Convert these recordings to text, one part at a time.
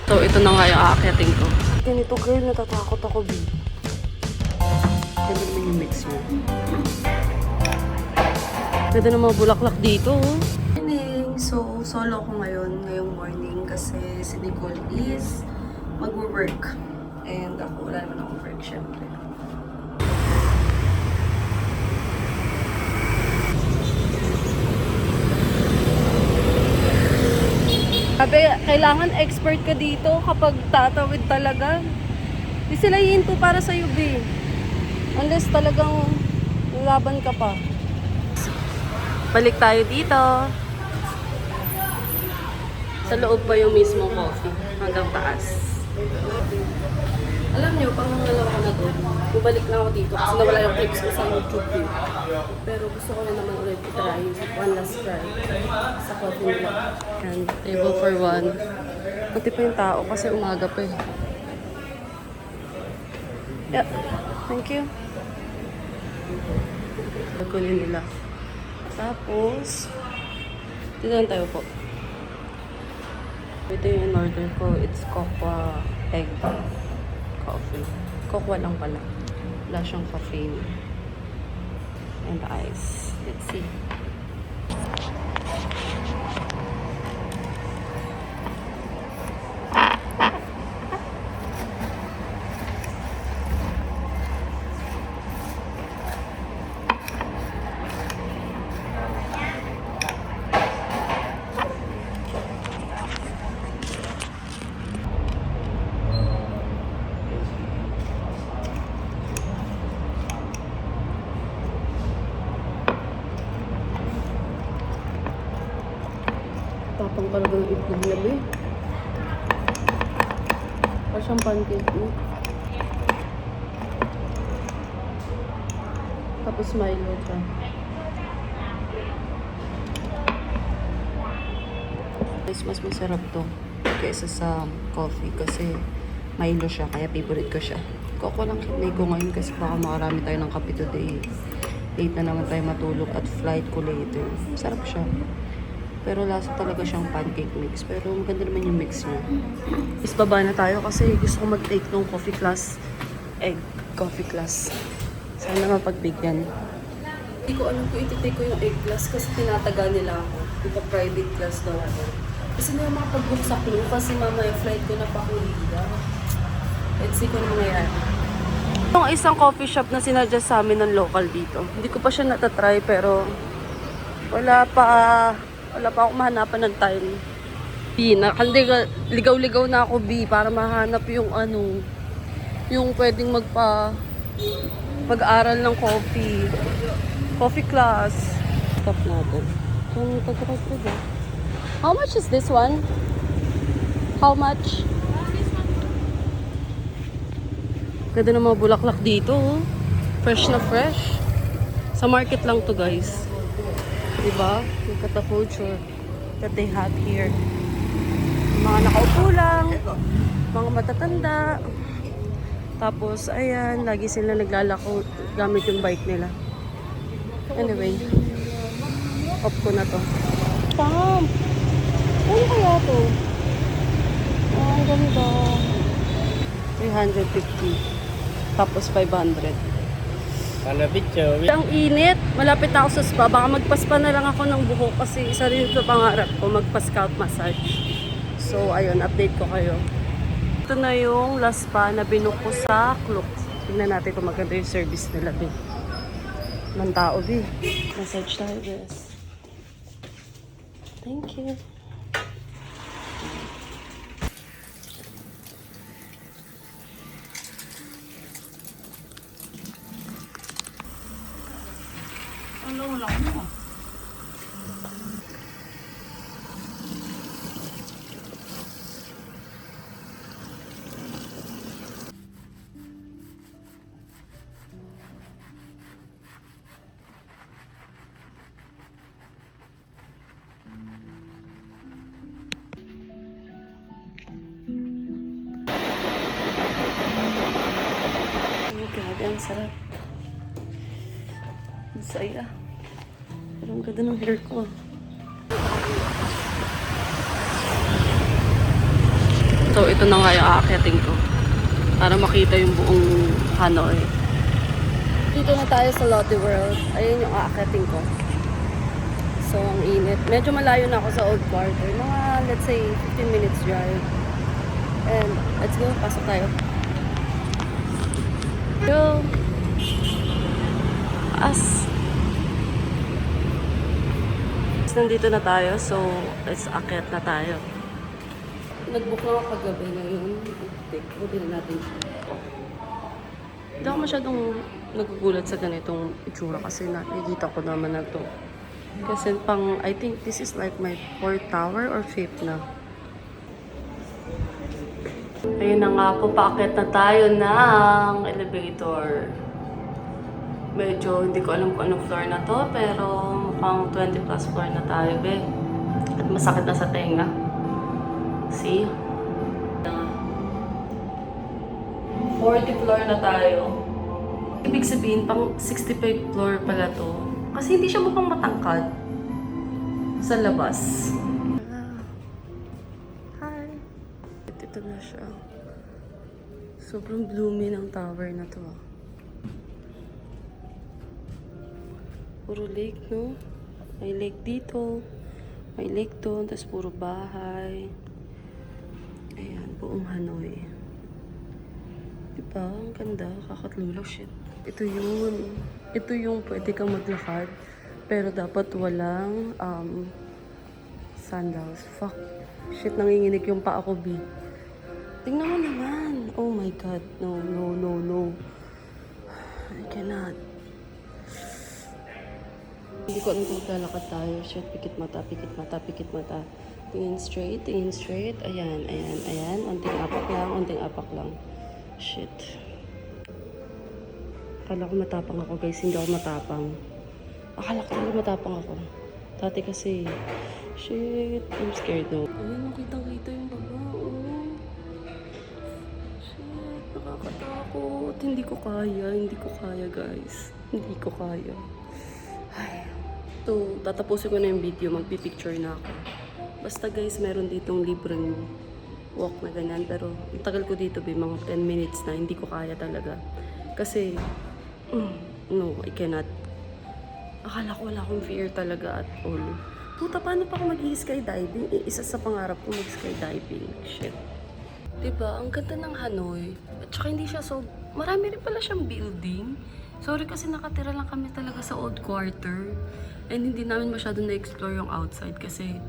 So, ito na nga yung aakyatin ko. Ganito girl, natatakot ako, B. Ganda naman yung mix mo. Ganda ng mga bulaklak dito, oh. Morning! So, solo ko ngayong morning kasi si Nicole is mag-work. And ako, wala naman akong work, syempre. Sabi, kailangan expert ka dito kapag tatawid talaga. Di sila hihinto para sa B. Unless talagang laban ka pa. Balik tayo dito. Sa loob pa yung mismo coffee. Hanggang taas. Alam nyo, pang nangalaw ko na to, bumalik na ako dito kasi nawala yung clips ko sa YouTube. Pero gusto ko na naman ulit i-try. One last try. Sa coffee nila. And table for one. Pati pa yung tao kasi umaga pa eh. Yeah. Thank you. Kunin nila. Tapos, dito lang tayo po. Ito yung in-order ko. It's cocoa egg coffee. Cocoa lang pala. Wala siyang caffeine. And ice. Let's see. Tapang talaga ng itlog niya, be. Parang siyang pancake, eh. Tapos Milo siya. Mas masarap to kaysa sa coffee kasi Milo siya, kaya favorite ko siya. Coco lang kinay ko ngayon kasi baka makarami tayo ng kape today. Late na naman tayo matulog at flight ko later. Sarap siya. Pero lasa talaga siyang pancake mix. Pero maganda naman yung mix niya. Is baba na tayo kasi gusto ko mag-take ng coffee class. Egg coffee class. Sana mapagbigyan. Hindi ko alam kung iti-take ko yung egg class kasi tinataga nila ako. Ito private class daw ako. Kasi na makapag-book sa clue kasi mamaya flight ko na pa Korea. Let's see kung ano nangyayari. Itong isang coffee shop na sinadya sa amin ng local dito. Hindi ko pa siya natatry pero wala pa akong mahanapan ng time. B, ligaw-ligaw na ako, B, para mahanap yung yung pwedeng mag-aral ng coffee class. Stop natin. Kung tagkakasya. How much is this one? How much? Ganda ng mga bulaklak dito, oh. Fresh na fresh. Sa market lang to, guys. Diba? Look at the culture that they have here. Mga nakaupo lang, mga matatanda. Tapos, ayan, lagi sila naglalako gamit yung bike nila. Anyway, off ko na to. Pump! Ano kaya to? Oh, ang ganda. 350. Tapos 500. Ang init. Malapit na ako sa spa. Baka magpaspa na lang ako ng buhok kasi isa rin sa pangarap ko, magpa-scalp massage. So, ayun, update ko kayo. Ito na yung last spa na binook ko sa Klook. Tingnan natin kung maganda yung service nila, B. Ng tao, B. Massage tayo, guys. Thank you. Ano lang mo? Grabe, ang sarap. Ang saya. Pero ang ganda ng hair ko. So, ito na nga yung aakyatin ko. Para makita yung buong Hanoi. Dito na tayo sa Lotte World. Ayun yung aakyatin ko. So, ang init. Medyo malayo na ako sa Old Quarter. Mga, let's say, 15 minutes drive. And, let's go. Pasok tayo. Yo! Nandito na tayo. So, let's akyat na tayo. Nag-book lang ako kagabi ngayon. Take, din natin siya. Hindi ako masyadong nagugulat sa ganitong itsura kasi nakikita ko naman na to. Kasi pang, I think this is like my 4th tower or 5th na. Ayun na nga po, paakyat na tayo ng elevator. Medyo hindi ko alam kung anong floor na to, pero mukhang 20 plus floor na tayo, be. At masakit na sa tenga. See? 40 floor na tayo. Ibig sabihin, pang 65 floor pala to. Kasi hindi siya mukhang matangkad sa labas. Hi! Ito na siya. Sobrang gloomy ng tower na to. Puro lake, no? May lake dito. May lake doon. Tapos puro bahay. Ayan, buong Hanoi. Diba? Ang ganda. Kakatlulaw. Shit. Ito yun. Ito yung pwede kang maglakad. Pero dapat walang sandals. Fuck. Shit, nanginginig yung paa ko, B. Tingnan mo naman. Oh my God. No, no, no, no. I cannot. Hindi ko alam kung lalakad tayo. Shit, pikit mata, pikit mata, pikit mata. Tingin straight, tingin straight. Ayan, ayan, ayan. Unting apak lang, unting apak lang. Shit. Akala ko matapang ako, guys. Hindi ako matapang. Akala ko talaga matapang ako. Dati kasi, shit, I'm scared, no. Ayun, nakitang-kita yung baba, oh. Shit, nakakatakot. Hindi ko kaya, guys. Hindi ko kaya. Ay. So, tatapusin ko na yung video, magpipicture na ako. Basta guys, meron ditong libreng walk na ganyan. Pero, ang tagal ko dito, mga 10 minutes na, hindi ko kaya talaga. Kasi, no, I cannot. Akala ko wala akong fear talaga at all. Puta, paano pa ako mag-skydiving? Isa sa pangarap ko mag-skydiving. Shit. Diba? Ang ganda ng Hanoi. At saka hindi siya so... Marami rin pala siyang building. Sorry kasi nakatira lang kami talaga sa Old Quarter. And hindi namin masyado na-explore yung outside kasi...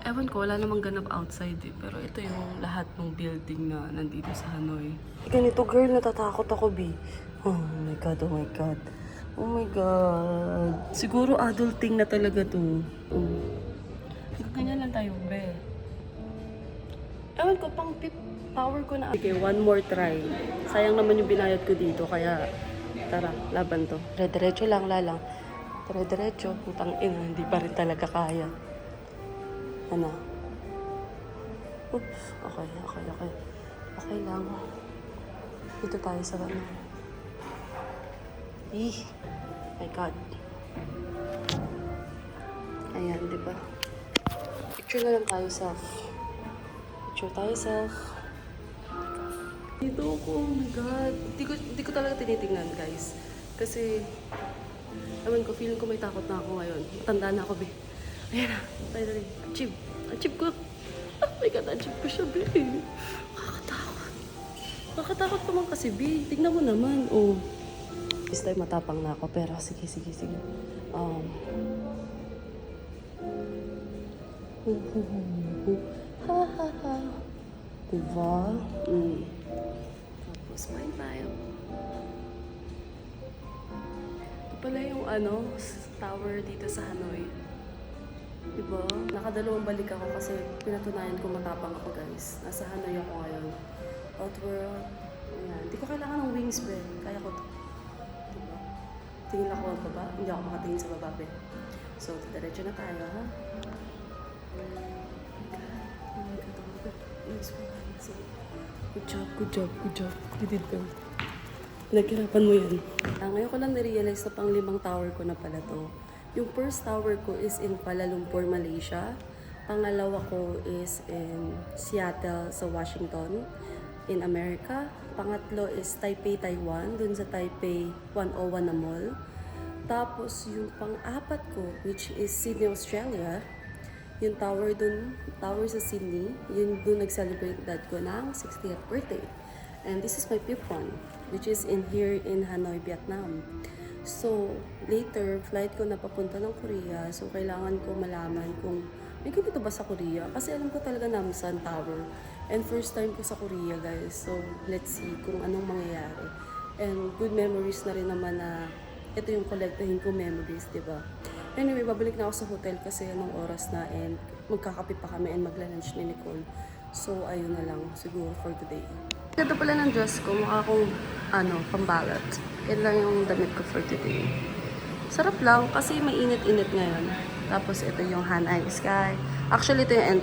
Ewan ko, wala namang ganap outside eh. Pero ito yung lahat ng building na nandito sa Hanoi. Ganito girl, natatakot ako, B. Oh my God, oh my God. Oh my God. Siguro adulting na talaga to. Ganyan lang tayo, be. Ewan ko, pang power ko na. Okay, one more try. Sayang naman yung binayad ko dito, kaya tara, laban to. Dire-diretso lang, lalang. Dire-diretso, putang ina, hindi pa rin talaga kaya. Ano? Oops, okay. Okay lang. Dito tayo sa ano. My God. Ayan, di ba? Picture na lang tayo, self. Picture tayo, self. Dito ako, oh my God. Hindi ko talaga tinitingnan, guys. Kasi, ewan ko, feeling ko may takot na ako ngayon. Matanda na ako, be. Ayan na, tayo na rin. Achieve ko. Oh my God, achieve ko siya, be. Nakakatakot naman kasi, be. Tignan mo naman, oh. This time matapang na ako, pero sige. Diba? Tapos, smile. Ito pala yung tower dito sa Hanoi. Diba? Nakadalawang balik ako kasi pinatunayan ko matapang ako, guys. Nasa Hanoi ako ngayon. Outworld. Ayan. Hindi ko kailangan ng wings, be. Kaya ko to. Diba? Tingin ako ang baba. Hindi ako makatingin sa baba, be. So, diretso na tayo, ha? Good job. You did well. Naghirapan mo yan. Ngayon ko lang na-realize na pang 5 tower ko na pala to. Yung first tower ko is in Kuala Lumpur, Malaysia. Pangalawa ko is in Seattle sa Washington, in America. Pangatlo is Taipei, Taiwan, dun sa Taipei 101 na mall. Tapos yung pang-apat ko, which is Sydney, Australia, yung tower sa Sydney, yun dun nag-celebrate dad ko ng 60th birthday. And this is my fifth one, which is in here in Hanoi, Vietnam. So, later, flight ko na papunta ng Korea. So, kailangan ko malaman kung may ganito ba sa Korea. Kasi alam ko talaga Namsan Tower. And first time ko sa Korea, guys. So, let's see kung anong mangyayari. And good memories na rin naman na ito yung kolektahin ko memories, di ba? Anyway, babalik na ako sa hotel kasi anong oras na and magkakape pa kami and magla-lunch ni Nicole. So, ayun na lang siguro for today. Ito pala ng dress ko, mukha akong pambalat. Yan lang yung damit ko for today. Sarap lang kasi mainit-init ngayon. Tapos ito yung Hanai Sky. Actually, ito yung